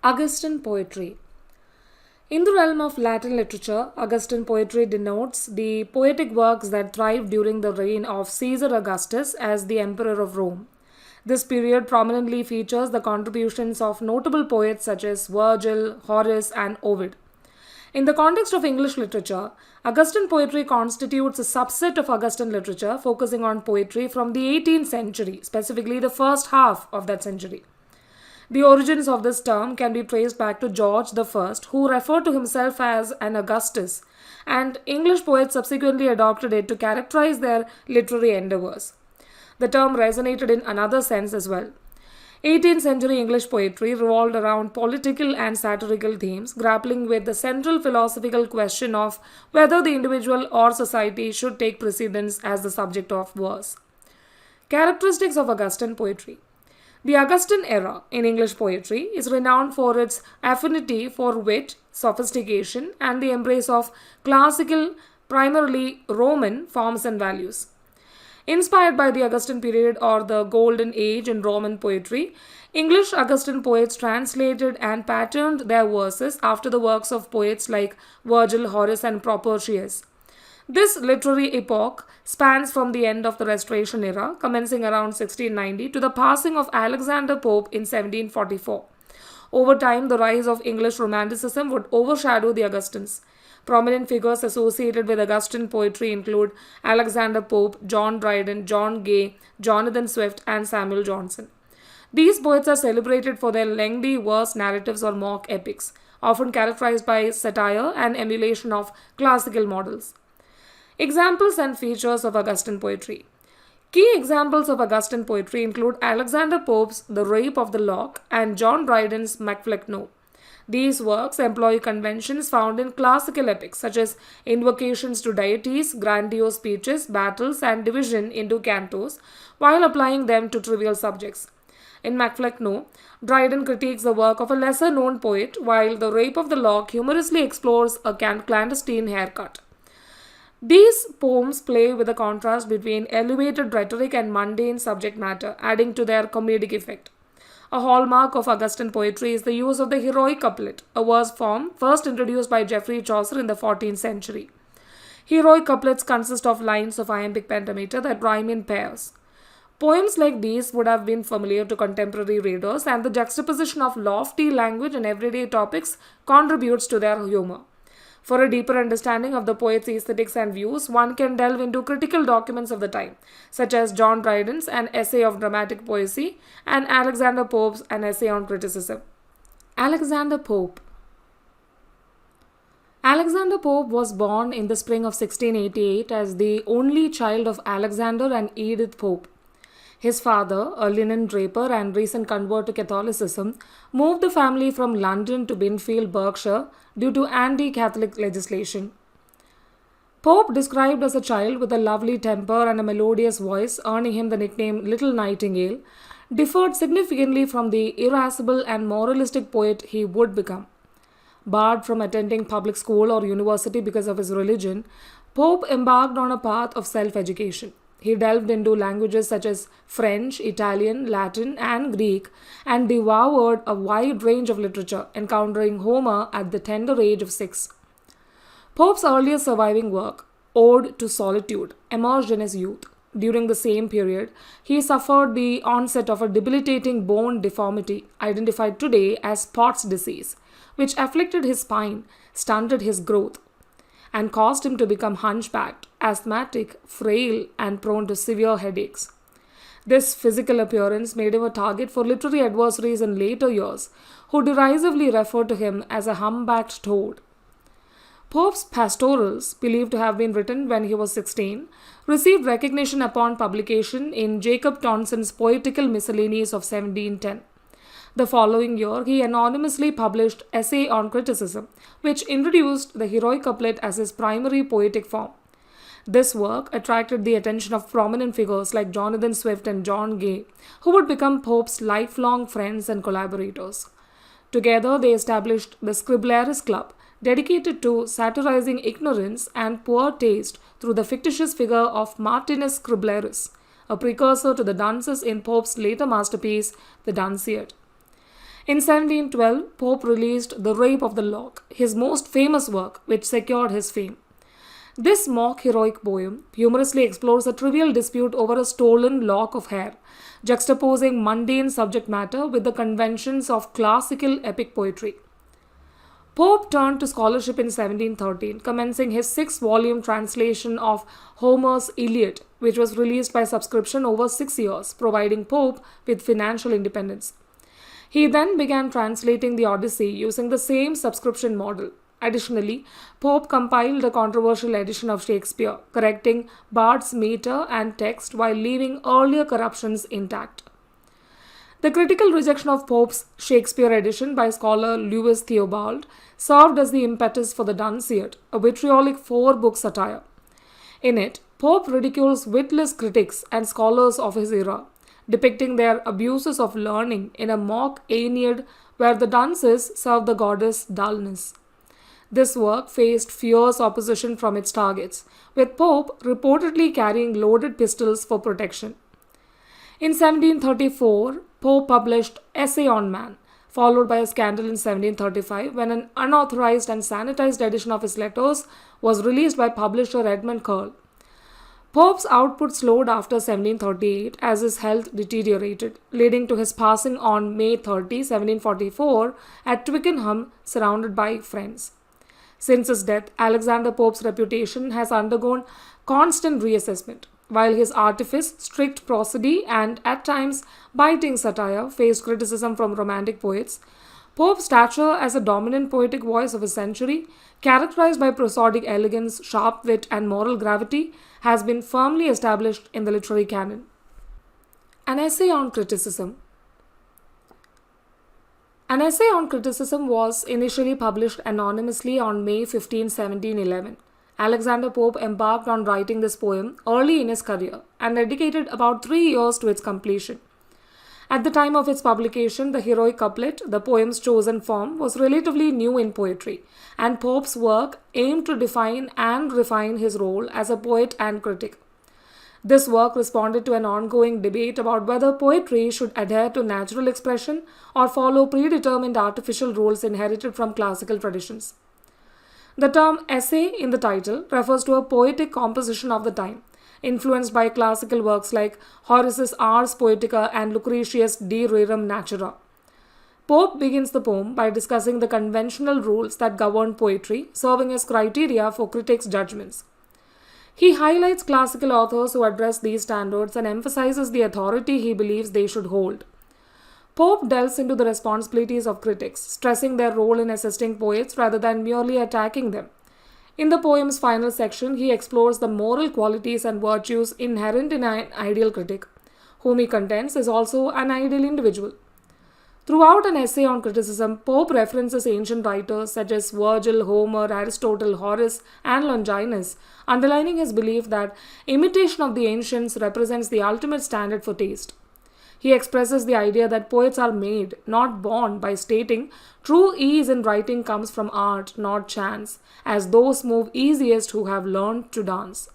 Augustan poetry. In the realm of Latin literature, Augustan poetry denotes the poetic works that thrived during the reign of Caesar Augustus as the Emperor of Rome. This period prominently features the contributions of notable poets such as Virgil, Horace, and Ovid. In the context of English literature, Augustan poetry constitutes a subset of Augustan literature focusing on poetry from the 18th century, specifically the first half of that century. The origins of this term can be traced back to George I, who referred to himself as an Augustus, and English poets subsequently adopted it to characterize their literary endeavors. The term resonated in another sense as well. 18th century English poetry revolved around political and satirical themes, grappling with the central philosophical question of whether the individual or society should take precedence as the subject of verse. Characteristics of Augustan poetry. The Augustan era in English poetry is renowned for its affinity for wit, sophistication, and the embrace of classical, primarily Roman forms and values. Inspired by the Augustan period or the Golden Age in Roman poetry, English Augustan poets translated and patterned their verses after the works of poets like Virgil, Horace, and Propertius. This literary epoch spans from the end of the Restoration era, commencing around 1690, to the passing of Alexander Pope in 1744. Over time, the rise of English Romanticism would overshadow the Augustans. Prominent figures associated with Augustan poetry include Alexander Pope, John Dryden, John Gay, Jonathan Swift, and Samuel Johnson. These poets are celebrated for their lengthy verse narratives or mock epics, often characterized by satire and emulation of classical models. Examples and features of Augustan poetry. Key examples of Augustan poetry include Alexander Pope's The Rape of the Lock and John Dryden's Macflecknoe. These works employ conventions found in classical epics such as invocations to deities, grandiose speeches, battles, and division into cantos, while applying them to trivial subjects. In Macflecknoe, Dryden critiques the work of a lesser-known poet, while The Rape of the Lock humorously explores a clandestine haircut. These poems play with the contrast between elevated rhetoric and mundane subject matter, adding to their comedic effect. A hallmark of Augustan poetry is the use of the heroic couplet, a verse form first introduced by Geoffrey Chaucer in the 14th century. Heroic couplets consist of lines of iambic pentameter that rhyme in pairs. Poems like these would have been familiar to contemporary readers, and the juxtaposition of lofty language and everyday topics contributes to their humor. For a deeper understanding of the poet's aesthetics and views, one can delve into critical documents of the time, such as John Dryden's An Essay of Dramatic Poesy and Alexander Pope's An Essay on Criticism. Alexander Pope. Alexander Pope was born in the spring of 1688 as the only child of Alexander and Edith Pope. His father, a linen draper and recent convert to Catholicism, moved the family from London to Binfield, Berkshire, due to anti-Catholic legislation. Pope, described as a child with a lovely temper and a melodious voice, earning him the nickname Little Nightingale, differed significantly from the irascible and moralistic poet he would become. Barred from attending public school or university because of his religion, Pope embarked on a path of self-education. He delved into languages such as French, Italian, Latin, and Greek, and devoured a wide range of literature, encountering Homer at the tender age of 6. Pope's earliest surviving work, Ode to Solitude, emerged in his youth. During the same period, he suffered the onset of a debilitating bone deformity, identified today as Pott's disease, which afflicted his spine, stunted his growth, and caused him to become hunchbacked, asthmatic, frail, and prone to severe headaches. This physical appearance made him a target for literary adversaries in later years, who derisively referred to him as a humpbacked toad. Pope's pastorals, believed to have been written when he was 16, received recognition upon publication in Jacob Tonson's Poetical Miscellanies of 1710. The following year, he anonymously published Essay on Criticism, which introduced the heroic couplet as his primary poetic form. This work attracted the attention of prominent figures like Jonathan Swift and John Gay, who would become Pope's lifelong friends and collaborators. Together, they established the Scriblerus Club, dedicated to satirizing ignorance and poor taste through the fictitious figure of Martinus Scriblerus, a precursor to the dunces in Pope's later masterpiece, the Dunciad. In 1712, Pope released The Rape of the Lock, his most famous work, which secured his fame. This mock heroic poem humorously explores a trivial dispute over a stolen lock of hair, juxtaposing mundane subject matter with the conventions of classical epic poetry. Pope turned to scholarship in 1713, commencing his 6-volume translation of Homer's Iliad, which was released by subscription over 6 years, providing Pope with financial independence. He then began translating the Odyssey using the same subscription model. Additionally, Pope compiled a controversial edition of Shakespeare, correcting Bard's meter and text while leaving earlier corruptions intact. The critical rejection of Pope's Shakespeare edition by scholar Lewis Theobald served as the impetus for the Dunciad, a vitriolic 4-book satire. In it, Pope ridicules witless critics and scholars of his era, depicting their abuses of learning in a mock Aeneid where the dunces serve the goddess dullness. This work faced fierce opposition from its targets, with Pope reportedly carrying loaded pistols for protection. In 1734, Pope published Essay on Man, followed by a scandal in 1735 when an unauthorized and sanitized edition of his letters was released by publisher Edmund Curll. Pope's output slowed after 1738 as his health deteriorated, leading to his passing on May 30, 1744 at Twickenham, surrounded by friends. Since his death, Alexander Pope's reputation has undergone constant reassessment. While his artifice, strict prosody, and at times biting satire faced criticism from Romantic poets, Pope's stature as a dominant poetic voice of his century, characterized by prosodic elegance, sharp wit, and moral gravity, has been firmly established in the literary canon. An essay on criticism. An essay on criticism was initially published anonymously on May 15, 1711. Alexander Pope embarked on writing this poem early in his career and dedicated about 3 years to its completion. At the time of its publication, the heroic couplet, the poem's chosen form, was relatively new in poetry, and Pope's work aimed to define and refine his role as a poet and critic. This work responded to an ongoing debate about whether poetry should adhere to natural expression or follow predetermined artificial rules inherited from classical traditions. The term essay in the title refers to a poetic composition of the time, influenced by classical works like Horace's Ars Poetica and Lucretius' De Rerum Natura. Pope begins the poem by discussing the conventional rules that govern poetry, serving as criteria for critics' judgments. He highlights classical authors who address these standards and emphasizes the authority he believes they should hold. Pope delves into the responsibilities of critics, stressing their role in assisting poets rather than merely attacking them. In the poem's final section, he explores the moral qualities and virtues inherent in an ideal critic, whom he contends is also an ideal individual. Throughout an essay on criticism, Pope references ancient writers such as Virgil, Homer, Aristotle, Horace, and Longinus, underlining his belief that imitation of the ancients represents the ultimate standard for taste. He expresses the idea that poets are made, not born, by stating, true ease in writing comes from art, not chance, as those move easiest who have learned to dance.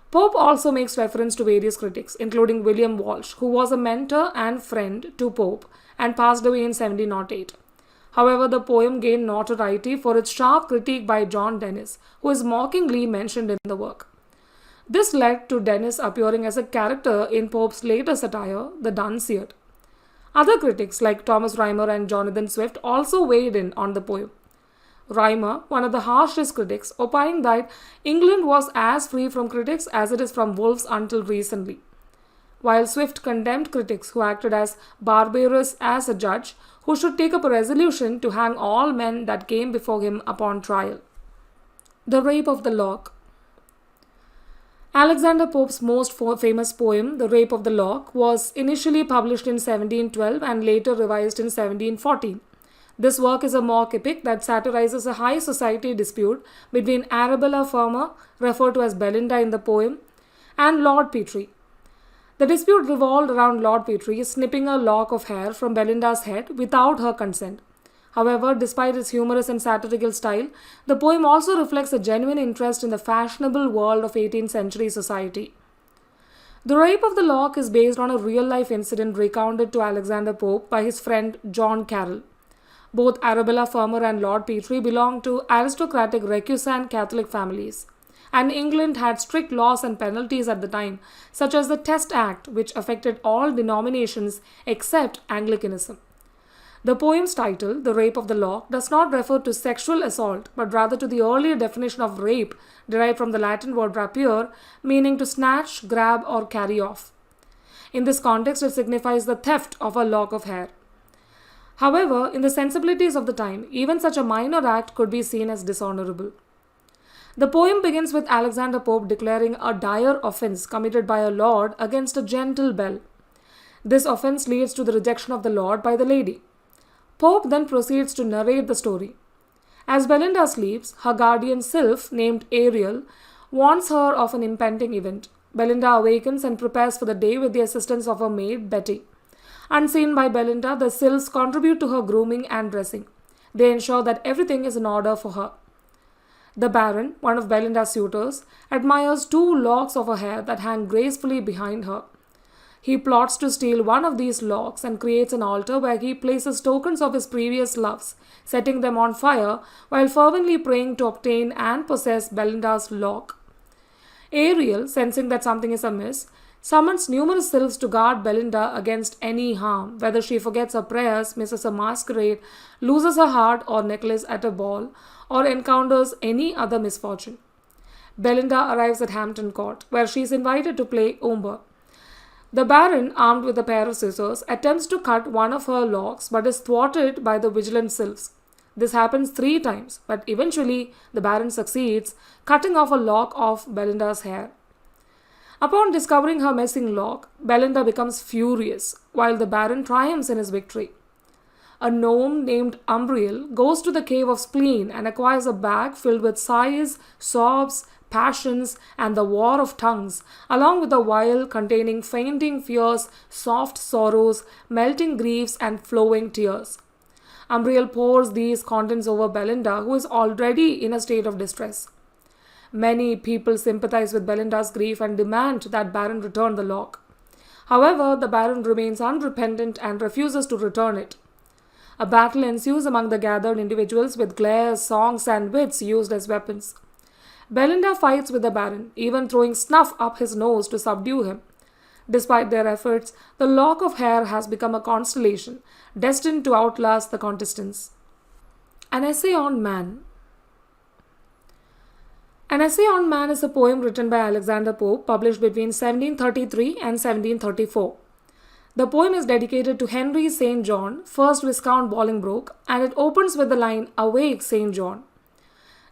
Pope also makes reference to various critics, including William Walsh, who was a mentor and friend to Pope and passed away in 1708. However, the poem gained notoriety for its sharp critique by John Dennis, who is mockingly mentioned in the work. This led to Dennis appearing as a character in Pope's later satire, the Dunciad. Other critics like Thomas Rymer and Jonathan Swift also weighed in on the poem. Rymer, one of the harshest critics, opined that England was as free from critics as it is from wolves until recently, while Swift condemned critics who acted as barbarous as a judge who should take up a resolution to hang all men that came before him upon trial. The Rape of the Lock. Alexander Pope's most famous poem, The Rape of the Lock, was initially published in 1712 and later revised in 1714. This work is a mock epic that satirizes a high society dispute between Arabella Fermor, referred to as Belinda in the poem, and Lord Petre. The dispute revolved around Lord Petre snipping a lock of hair from Belinda's head without her consent. However, despite its humorous and satirical style, the poem also reflects a genuine interest in the fashionable world of 18th century society. The rape of the lock is based on a real life incident recounted to Alexander Pope by his friend John Carroll. Both Arabella Fermor and Lord Petre belonged to aristocratic recusant Catholic families, and England had strict laws and penalties at the time, such as the Test Act, which affected all denominations except Anglicanism. The poem's title, The Rape of the Lock, does not refer to sexual assault, but rather to the earlier definition of rape, derived from the Latin word rapier, meaning to snatch, grab, or carry off. In this context, it signifies the theft of a lock of hair. However, in the sensibilities of the time, even such a minor act could be seen as dishonorable. The poem begins with Alexander Pope declaring a dire offense committed by a lord against a gentle belle. This offense leads to the rejection of the lord by the lady. Pope then proceeds to narrate the story. As Belinda sleeps, her guardian sylph, named Ariel, warns her of an impending event. Belinda awakens and prepares for the day with the assistance of her maid, Betty. Unseen by Belinda, the sylphs contribute to her grooming and dressing. They ensure that everything is in order for her. The Baron, one of Belinda's suitors, admires 2 locks of her hair that hang gracefully behind her. He plots to steal one of these locks and creates an altar where he places tokens of his previous loves, setting them on fire while fervently praying to obtain and possess Belinda's lock. Ariel, sensing that something is amiss, summons numerous sylphs to guard Belinda against any harm, whether she forgets her prayers, misses a masquerade, loses her heart or necklace at a ball, or encounters any other misfortune. Belinda arrives at Hampton Court, where she is invited to play Umber. The Baron, armed with a pair of scissors, attempts to cut one of her locks but is thwarted by the vigilant sylphs. This happens 3 times, but eventually the Baron succeeds, cutting off a lock of Belinda's hair. Upon discovering her missing lock, Belinda becomes furious, while the Baron triumphs in his victory. A gnome named Umbriel goes to the cave of Spleen and acquires a bag filled with sighs, sobs, passions, and the war of tongues, along with a vial containing fainting fears, soft sorrows, melting griefs, and flowing tears. Umbriel pours these contents over Belinda, who is already in a state of distress. Many people sympathize with Belinda's grief and demand that Baron return the lock. However, the Baron remains unrepentant and refuses to return it. A battle ensues among the gathered individuals with glares, songs, and wits used as weapons. Belinda fights with the Baron, even throwing snuff up his nose to subdue him. Despite their efforts, the lock of hair has become a constellation, destined to outlast the contestants. An Essay on Man. An Essay on Man is a poem written by Alexander Pope, published between 1733 and 1734. The poem is dedicated to Henry St. John, 1st Viscount Bolingbroke, and it opens with the line, "Awake, St. John."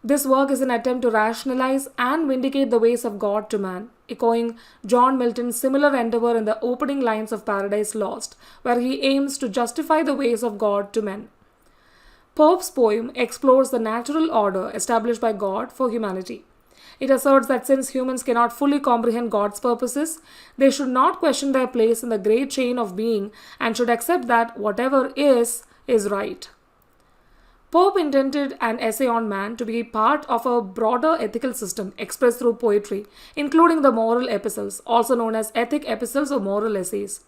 This work is an attempt to rationalize and vindicate the ways of God to man, echoing John Milton's similar endeavor in the opening lines of Paradise Lost, where he aims to justify the ways of God to men. Pope's poem explores the natural order established by God for humanity. It asserts that since humans cannot fully comprehend God's purposes, they should not question their place in the great chain of being and should accept that whatever is right. Pope intended An Essay on Man to be part of a broader ethical system expressed through poetry, including the moral epistles, also known as ethic epistles or moral essays.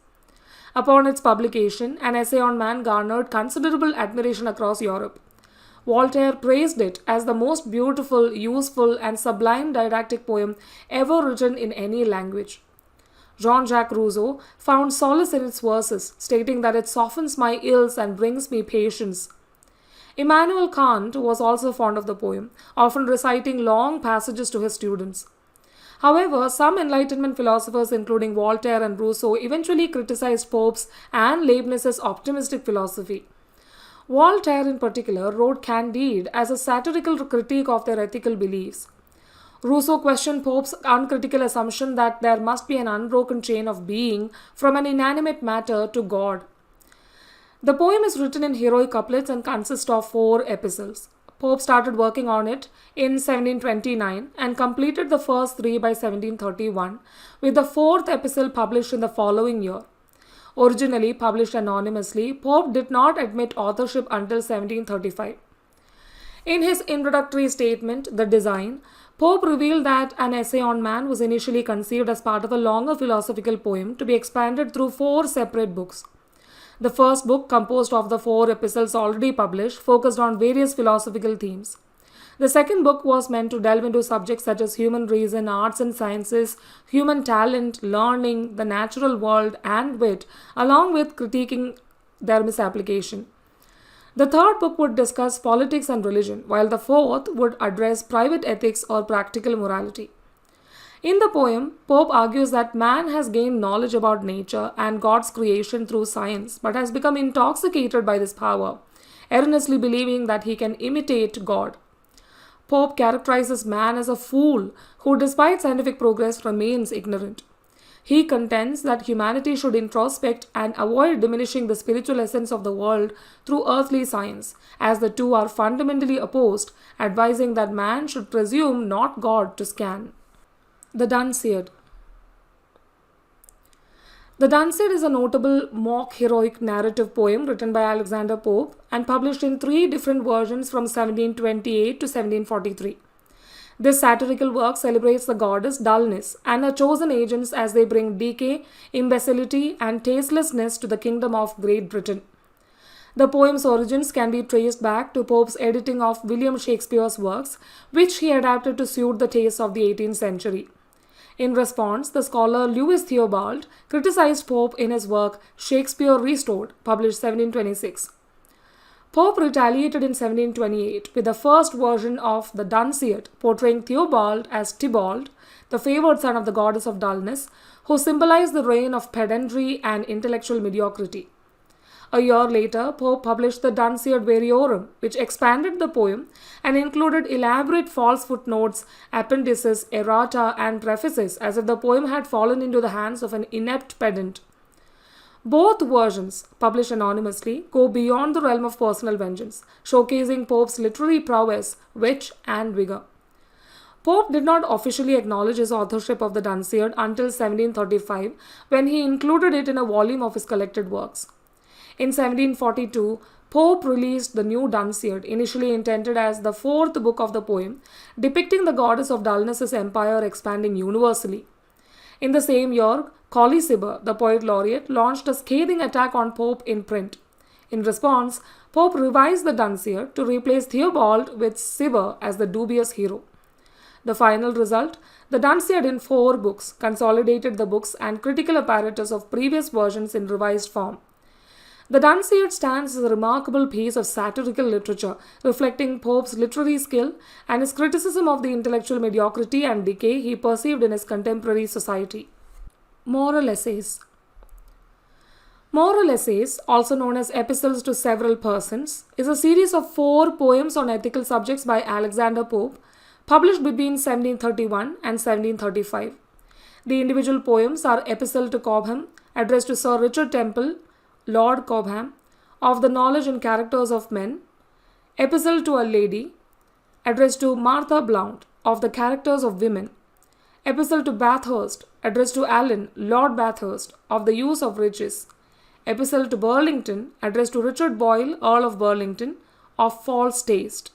Upon its publication, An Essay on Man garnered considerable admiration across Europe. Voltaire praised it as the most beautiful, useful, and sublime didactic poem ever written in any language. Jean-Jacques Rousseau found solace in its verses, stating that it softens my ills and brings me patience. Immanuel Kant was also fond of the poem, often reciting long passages to his students. However, some Enlightenment philosophers, including Voltaire and Rousseau, eventually criticized Pope's and Leibniz's optimistic philosophy. Voltaire, in particular, wrote Candide as a satirical critique of their ethical beliefs. Rousseau questioned Pope's uncritical assumption that there must be an unbroken chain of being from an inanimate matter to God. The poem is written in heroic couplets and consists of 4 epistles. Pope started working on it in 1729 and completed the first 3 by 1731, with the 4th epistle published in the following year. Originally published anonymously, Pope did not admit authorship until 1735. In his introductory statement, The Design, Pope revealed that an essay on man was initially conceived as part of a longer philosophical poem to be expanded through 4 separate books. The first book, composed of the 4 epistles already published, focused on various philosophical themes. The second book was meant to delve into subjects such as human reason, arts and sciences, human talent, learning, the natural world, and wit, along with critiquing their misapplication. The third book would discuss politics and religion, while the fourth would address private ethics or practical morality. In the poem, Pope argues that man has gained knowledge about nature and God's creation through science, but has become intoxicated by this power, erroneously believing that he can imitate God. Pope characterizes man as a fool who, despite scientific progress, remains ignorant. He contends that humanity should introspect and avoid diminishing the spiritual essence of the world through earthly science, as the two are fundamentally opposed, advising that man should presume not God to scan. The Dunciad. The Dunciad is a notable mock heroic narrative poem written by Alexander Pope and published in 3 different versions from 1728 to 1743. This satirical work celebrates the goddess Dullness and her chosen agents as they bring decay, imbecility, and tastelessness to the kingdom of Great Britain. The poem's origins can be traced back to Pope's editing of William Shakespeare's works, which he adapted to suit the tastes of the 18th century. In response, the scholar Lewis Theobald criticized Pope in his work Shakespeare Restored, published 1726. Pope retaliated in 1728 with the first version of the Dunciad, portraying Theobald as Tybalt, the favored son of the goddess of dullness, who symbolized the reign of pedantry and intellectual mediocrity. A year later, Pope published the Dunciad Variorum, which expanded the poem and included elaborate false footnotes, appendices, errata, and prefaces, as if the poem had fallen into the hands of an inept pedant. Both versions, published anonymously, go beyond the realm of personal vengeance, showcasing Pope's literary prowess, wit, and vigor. Pope did not officially acknowledge his authorship of the Dunciad until 1735, when he included it in a volume of his collected works. In 1742, Pope released the new Dunciad, initially intended as the 4th book of the poem, depicting the goddess of dullness's empire expanding universally. In the same year, Colly, the poet laureate, launched a scathing attack on Pope in print. In response, Pope revised the Dunciad to replace Theobald with Cibber as the dubious hero. The final result, the Dunciad in 4 books, consolidated the books and critical apparatus of previous versions in revised form. The Dunciad stands as a remarkable piece of satirical literature, reflecting Pope's literary skill and his criticism of the intellectual mediocrity and decay he perceived in his contemporary society. Moral Essays. Moral Essays, also known as Epistles to Several Persons, is a series of 4 poems on ethical subjects by Alexander Pope, published between 1731 and 1735. The individual poems are Epistle to Cobham, addressed to Sir Richard Temple, Lord Cobham, of the knowledge and characters of men; Epistle to a Lady, addressed to Martha Blount, of the characters of women; Epistle to Bathurst, addressed to Allen, Lord Bathurst, of the use of riches; Epistle to Burlington, addressed to Richard Boyle, Earl of Burlington, of false taste.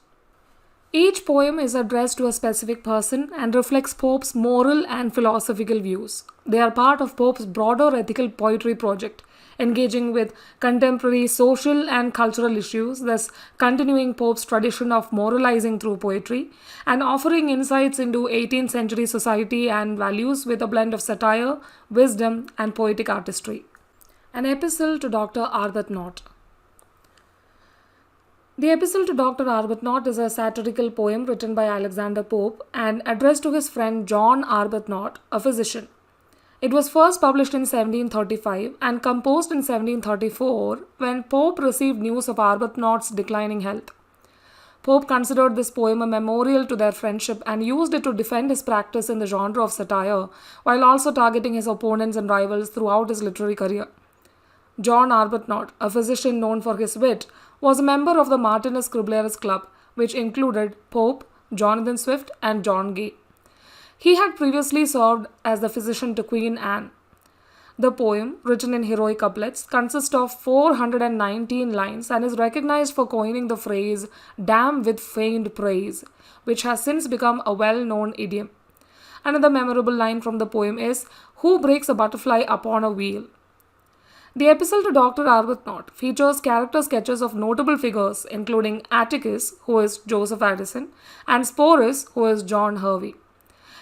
Each poem is addressed to a specific person and reflects Pope's moral and philosophical views. They are part of Pope's broader ethical poetry project, engaging with contemporary social and cultural issues, thus continuing Pope's tradition of moralizing through poetry and offering insights into 18th century society and values with a blend of satire, wisdom, and poetic artistry. An Epistle to Dr. Arbuthnot. The Epistle to Dr. Arbuthnot is a satirical poem written by Alexander Pope and addressed to his friend John Arbuthnot, a physician. It was first published in 1735 and composed in 1734 when Pope received news of Arbuthnot's declining health. Pope considered this poem a memorial to their friendship and used it to defend his practice in the genre of satire, while also targeting his opponents and rivals throughout his literary career. John Arbuthnot, a physician known for his wit, was a member of the Martinus Scriblerus Club, which included Pope, Jonathan Swift, and John Gay. He had previously served as the physician to Queen Anne. The poem, written in heroic couplets, consists of 419 lines and is recognized for coining the phrase damn with feigned praise, which has since become a well known idiom. Another memorable line from the poem is, "Who breaks a butterfly upon a wheel?" The Epistle to Dr. Arbuthnot features character sketches of notable figures including Atticus, who is Joseph Addison, and Sporus, who is John Hervey.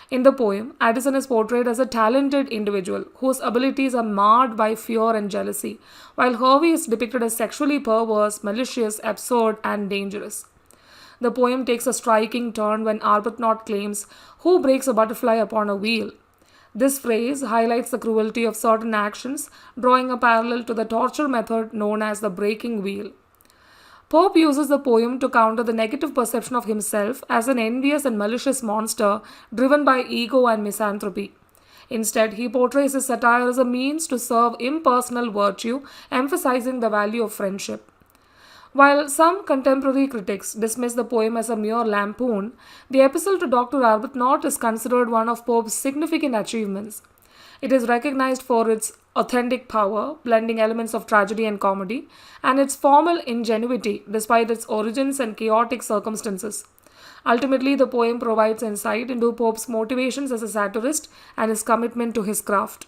In the poem, Addison is portrayed as a talented individual whose abilities are marred by fear and jealousy, while Hervey is depicted as sexually perverse, malicious, absurd, and dangerous. The poem takes a striking turn when Arbuthnot claims, "Who breaks a butterfly upon a wheel?" This phrase highlights the cruelty of certain actions, drawing a parallel to the torture method known as the breaking wheel. Pope uses the poem to counter the negative perception of himself as an envious and malicious monster driven by ego and misanthropy. Instead, he portrays his satire as a means to serve impersonal virtue, emphasizing the value of friendship. While some contemporary critics dismiss the poem as a mere lampoon, the Epistle to Dr. Arbuthnot is considered one of Pope's significant achievements. It is recognized for its authentic power, blending elements of tragedy and comedy, and its formal ingenuity despite its origins and chaotic circumstances. Ultimately, the poem provides insight into Pope's motivations as a satirist and his commitment to his craft.